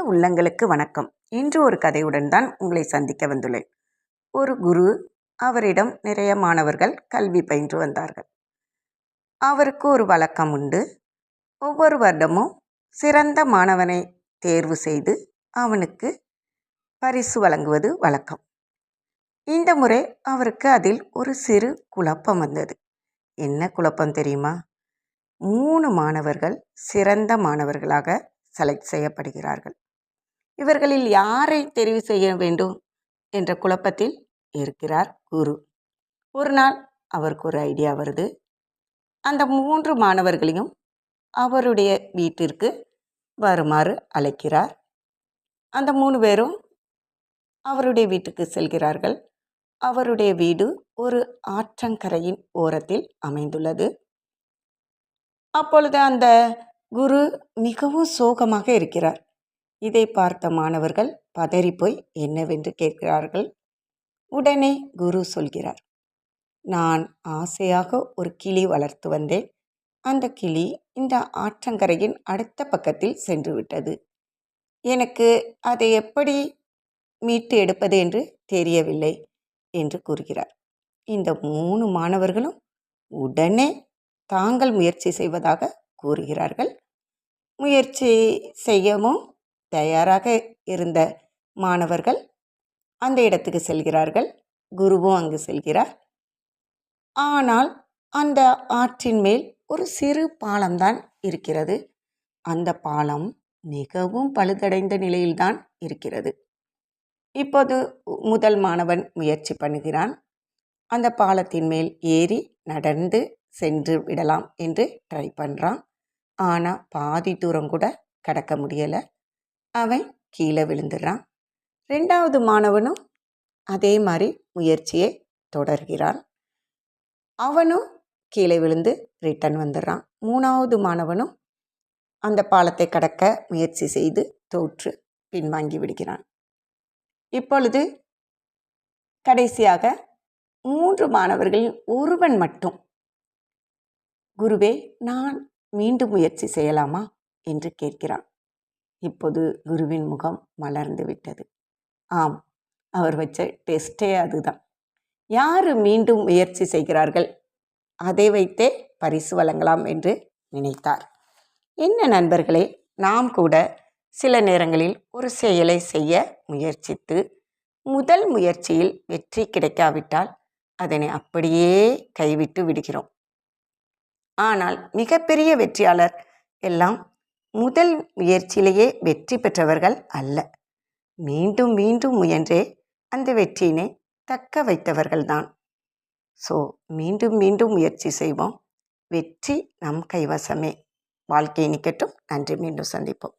உள்ளங்களுக்கு வணக்கம். இன்று ஒரு கதையுடன் தான் உங்களை சந்திக்க வந்துள்ளேன். ஒரு குரு, அவரிடம் நிறைய மாணவர்கள் கல்வி பயின்று வந்தார்கள். அவருக்கு ஒரு வழக்கம் உண்டு. ஒவ்வொரு வருடமும் சிறந்த மாணவனை தேர்வு செய்து அவனுக்கு பரிசு வழங்குவது வழக்கம். இந்த முறை அவருக்கு அதில் ஒரு சிறு குழப்பம் வந்தது. என்ன குழப்பம் தெரியுமா? 3 மாணவர்கள் சிறந்த மாணவர்களாக செலக்ட் செய்யப்படுகிறார்கள். இவர்களில் யாரை தெரிவு செய்ய வேண்டும் என்ற குழப்பத்தில் இருக்கிறார் குரு. ஒரு நாள் அவருக்கு ஒரு ஐடியா வருது. அந்த 3 மாணவர்களையும் அவருடைய வீட்டிற்கு வருமாறு அழைக்கிறார். அந்த 3 பேரும் அவருடைய வீட்டுக்கு செல்கிறார்கள். அவருடைய வீடு ஒரு ஆற்றங்கரையின் ஓரத்தில் அமைந்துள்ளது. அப்பொழுது அந்த குரு மிகவும் சோகமாக இருக்கிறார். இதை பார்த்த மாணவர்கள் பதறிப்போய் என்னவென்று கேட்கிறார்கள். உடனே குரு சொல்கிறார், நான் ஆசையாக ஒரு கிளி வளர்த்து வந்தேன். அந்த கிளி இந்த ஆற்றங்கரையின் அடுத்த பக்கத்தில் சென்று விட்டது. எனக்கு அதை எப்படி மீட்டு எடுப்பது என்று தெரியவில்லை என்று கூறுகிறார். இந்த 3 மாணவர்களும் உடனே தாங்கள் முயற்சி செய்வதாக கூறுகிறார்கள். முயற்சி செய்யவும் தயாராக இருந்த மாணவர்கள் அந்த இடத்துக்கு செல்கிறார்கள். குருவும் அங்கு செல்கிறார். ஆனால் அந்த ஆற்றின் மேல் ஒரு சிறு பாலம்தான் இருக்கிறது. அந்த பாலம் மிகவும் பழுதடைந்த நிலையில்தான் இருக்கிறது. இப்போது முதல் மாணவன் முயற்சி பண்ணுகிறான். அந்த பாலத்தின் மேல் ஏறி நடந்து சென்று விடலாம் என்று ட்ரை பண்ணுறான். ஆனால் பாதி தூரம் கூட கடக்க முடியலை. அவன் கீழே விழுந்துடுறான். 2வது மாணவனும் அதே மாதிரி முயற்சியை தொடர்கிறான். அவனும் கீழே விழுந்து ரிட்டன் வந்துடுறான். 3வது மாணவனும் அந்த பாலத்தை கடக்க முயற்சி செய்து தோற்று பின்வாங்கி விடுகிறான். இப்பொழுது கடைசியாக 3 மாணவர்களில் ஒருவன் மட்டும், குருவே, நான் மீண்டும் முயற்சி செய்யலாமா என்று கேட்கிறான். இப்போது குருவின் முகம் மலர்ந்து விட்டது. ஆம், அவர் வச்ச டெஸ்டே அதுதான். யார் மீண்டும் முயற்சி செய்கிறார்கள் அதை வைத்தே பரிசு வழங்கலாம் என்று நினைத்தார். என்ன நண்பர்களே, நாம் கூட சில நேரங்களில் ஒரு செயலை செய்ய முயற்சித்து முதல் முயற்சியில் வெற்றி கிடைக்காவிட்டால் அதனை அப்படியே கைவிட்டு விடுகிறோம். ஆனால் மிகப்பெரிய வெற்றியாளர் எல்லாம் முதல் முயற்சியிலேயே வெற்றி பெற்றவர்கள் அல்ல. மீண்டும் மீண்டும் முயன்றே அந்த வெற்றியினை தக்க வைத்தவர்கள்தான். ஸோ மீண்டும் மீண்டும் முயற்சி செய்வோம். வெற்றி நம் கைவசமே. வாழ்க்கை நிற்கட்டும். நன்றி. மீண்டும் சந்திப்போம்.